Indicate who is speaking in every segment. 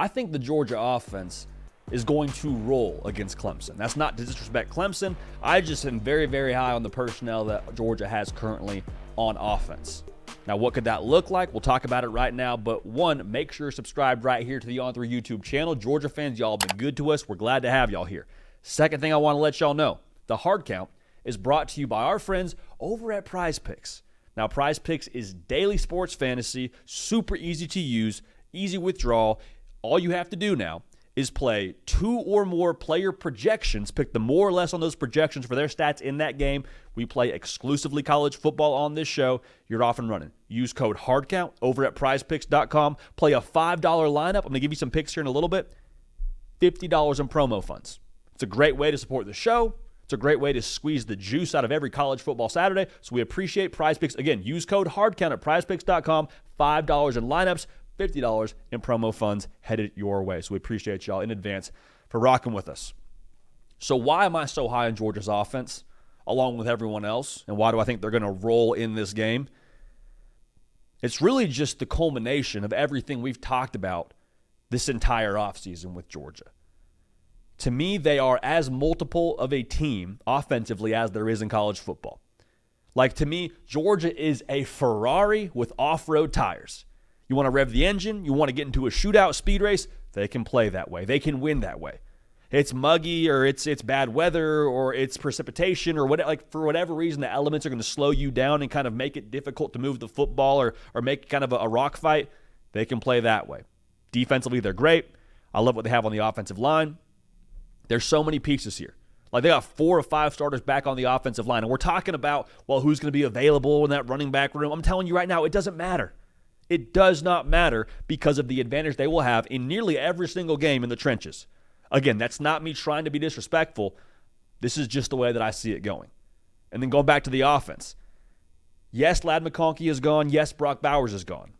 Speaker 1: I think the Georgia offense is going to roll against Clemson. That's not to disrespect Clemson. I just am very, very high on the personnel that Georgia has currently on offense. Now, what could that look like? We'll talk about it right now. But one, make sure you're subscribed right here to the On3 YouTube channel. Georgia fans, y'all have been good to us. We're glad to have y'all here. Second thing I want to let y'all know, the hard count is brought to you by our friends over at PrizePicks. Now, PrizePicks is daily sports fantasy, super easy to use, easy withdrawal. All you have to do now is play 2 or more player projections, pick the more or less on those projections for their stats in that game. We play exclusively college football on this show. You're off and running. Use code HARDCOUNT over at prizepicks.com. Play a $5 lineup. I'm going to give you some picks here in a little bit. $50 in promo funds. It's a great way to support the show. It's a great way to squeeze the juice out of every college football Saturday. So we appreciate PrizePicks. Again, use code HARDCOUNT at prizepicks.com. $5 in lineups. $50 in promo funds headed your way. So we appreciate y'all in advance for rocking with us. So why am I so high on Georgia's offense along with everyone else? And why do I think they're going to roll in this game? It's really just the culmination of everything we've talked about this entire offseason with Georgia. To me, they are as multiple of a team offensively as there is in college football. Like, to me, Georgia is a Ferrari with off-road tires. You want to rev the engine, you want to get into a shootout speed race, they can play that way. They can win that way. It's muggy or it's bad weather or it's precipitation or whatever, like for whatever reason, the elements are going to slow you down and kind of make it difficult to move the football or make kind of a rock fight. They can play that way. Defensively, they're great. I love what they have on the offensive line. There's so many pieces here. Like, they got 4 or 5 starters back on the offensive line. And we're talking about, well, who's going to be available in that running back room. I'm telling you right now, it doesn't matter. It does not matter because of the advantage they will have in nearly every single game in the trenches. Again, that's not me trying to be disrespectful. This is just the way that I see it going. And then going back to the offense. Yes, Ladd McConkey is gone. Yes, Brock Bowers is gone.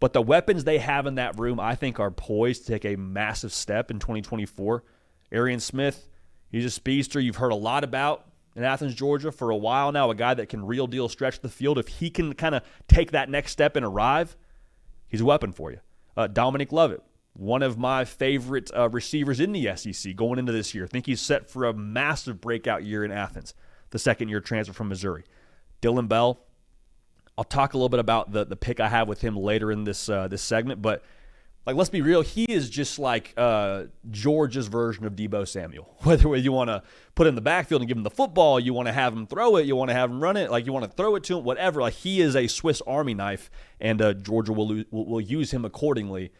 Speaker 1: But the weapons they have in that room, I think, are poised to take a massive step in 2024. Arian Smith, he's a speedster you've heard a lot about in Athens, Georgia for a while now, a guy that can real deal stretch the field. If he can kind of take that next step and arrive, he's a weapon for you. Dominic Lovett, one of my favorite receivers in the SEC going into this year. I think he's set for a massive breakout year in Athens, the second-year transfer from Missouri. Dylan Bell, I'll talk a little bit about the pick I have with him later in this segment, but like, let's be real, he is just like Georgia's version of Deebo Samuel. Whether you want to put him in the backfield and give him the football, you want to have him throw it, you want to have him run it, like you want to throw it to him, whatever. Like, he is a Swiss Army knife, and Georgia will use him accordingly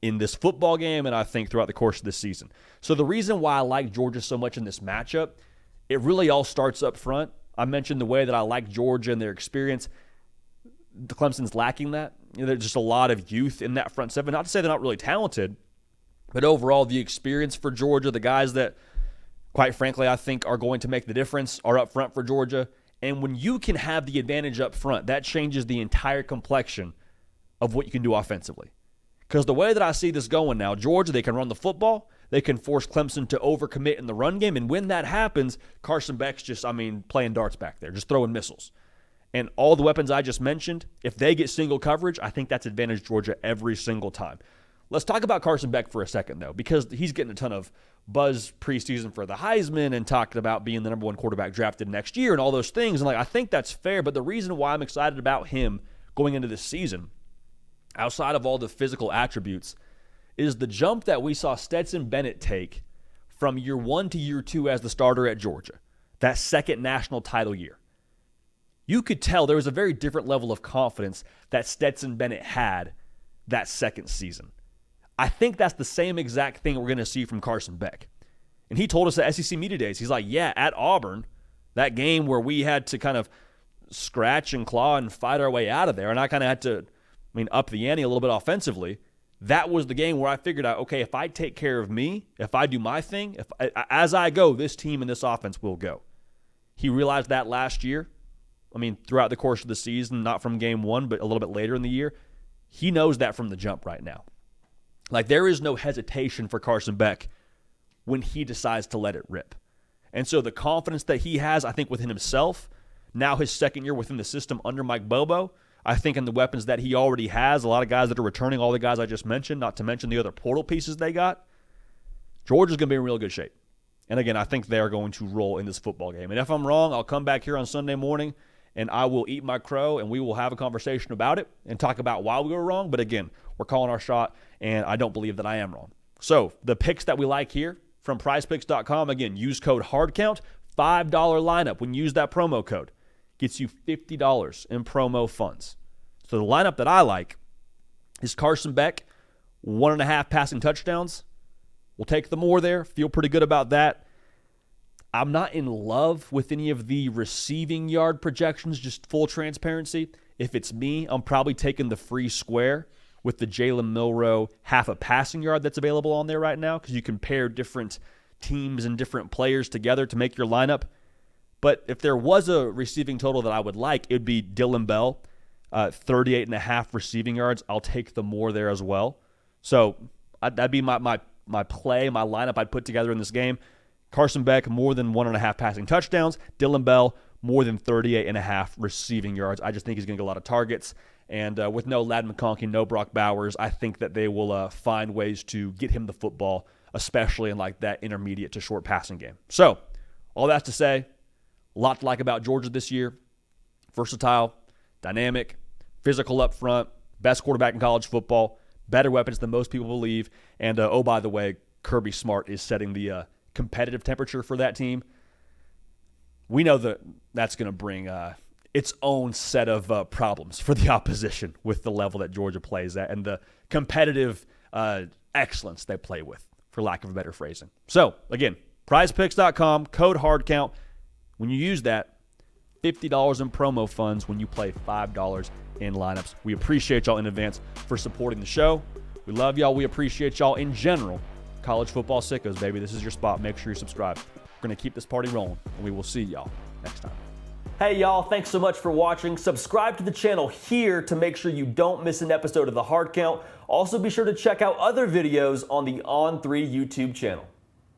Speaker 1: in this football game and I think throughout the course of this season. So the reason why I like Georgia so much in this matchup, it really all starts up front. I mentioned the way that I like Georgia and their experience. The Clemson's lacking that. You know, there's just a lot of youth in that front seven. Not to say they're not really talented, but overall the experience for Georgia, the guys that, quite frankly, I think are going to make the difference are up front for Georgia. And when you can have the advantage up front, that changes the entire complexion of what you can do offensively. Because the way that I see this going now, Georgia, they can run the football. They can force Clemson to overcommit in the run game. And when that happens, Carson Beck's just, playing darts back there, just throwing missiles. And all the weapons I just mentioned, if they get single coverage, I think that's advantage Georgia every single time. Let's talk about Carson Beck for a second, though, because he's getting a ton of buzz preseason for the Heisman and talking about being the number 1 quarterback drafted next year and all those things. And I think that's fair, but the reason why I'm excited about him going into this season, outside of all the physical attributes, is the jump that we saw Stetson Bennett take from year 1 to year 2 as the starter at Georgia, that second national title year. You could tell there was a very different level of confidence that Stetson Bennett had that second season. I think that's the same exact thing we're going to see from Carson Beck. And he told us at SEC Media Days, he's like, yeah, at Auburn, that game where we had to kind of scratch and claw and fight our way out of there, and I kind of had to, up the ante a little bit offensively, that was the game where I figured out, okay, if I take care of me, if I do my thing, as I go, this team and this offense will go. He realized that last year. Throughout the course of the season, not from game 1, but a little bit later in the year. He knows that from the jump right now. Like, there is no hesitation for Carson Beck when he decides to let it rip. And so the confidence that he has, I think, within himself, now his second year within the system under Mike Bobo, I think in the weapons that he already has, a lot of guys that are returning, all the guys I just mentioned, not to mention the other portal pieces they got, Georgia's going to be in real good shape. And again, I think they are going to roll in this football game. And if I'm wrong, I'll come back here on Sunday morning and I will eat my crow and we will have a conversation about it and talk about why we were wrong. But again, we're calling our shot and I don't believe that I am wrong. So the picks that we like here from PrizePicks.com, again, use code HARDCOUNT, $5 lineup. When you use that promo code, gets you $50 in promo funds. So the lineup that I like is Carson Beck, 1.5 passing touchdowns. We'll take the more there. Feel pretty good about that. I'm not in love with any of the receiving yard projections, just full transparency. If it's me, I'm probably taking the free square with the Jalen Milroe half a passing yard that's available on there right now because you compare different teams and different players together to make your lineup. But if there was a receiving total that I would like, it would be Dylan Bell, 38.5 receiving yards. I'll take the more there as well. So that'd be my play, my lineup I'd put together in this game. Carson Beck, more than 1.5 passing touchdowns. Dylan Bell, more than 38.5 receiving yards. I just think he's going to get a lot of targets. And with no Ladd McConkey, no Brock Bowers, I think that they will find ways to get him the football, especially in like that intermediate to short passing game. So all that's to say, a lot to like about Georgia this year. Versatile, dynamic, physical up front, best quarterback in college football, better weapons than most people believe. And, oh, by the way, Kirby Smart is setting the competitive temperature for that team. We know that that's going to bring its own set of problems for the opposition with the level that Georgia plays at and the competitive excellence they play with, for lack of a better phrasing. So, again, PrizePicks.com, code HARDCOUNT. When you use that, $50 in promo funds when you play $5 in lineups. We appreciate y'all in advance for supporting the show. We love y'all. We appreciate y'all in general. College football sickos, baby. This is your spot. Make sure you subscribe. We're going to keep this party rolling, and we will see y'all next time. Hey, y'all. Thanks so much for watching. Subscribe to the channel here to make sure you don't miss an episode of The Hard Count. Also, be sure to check out other videos on the On3 YouTube channel.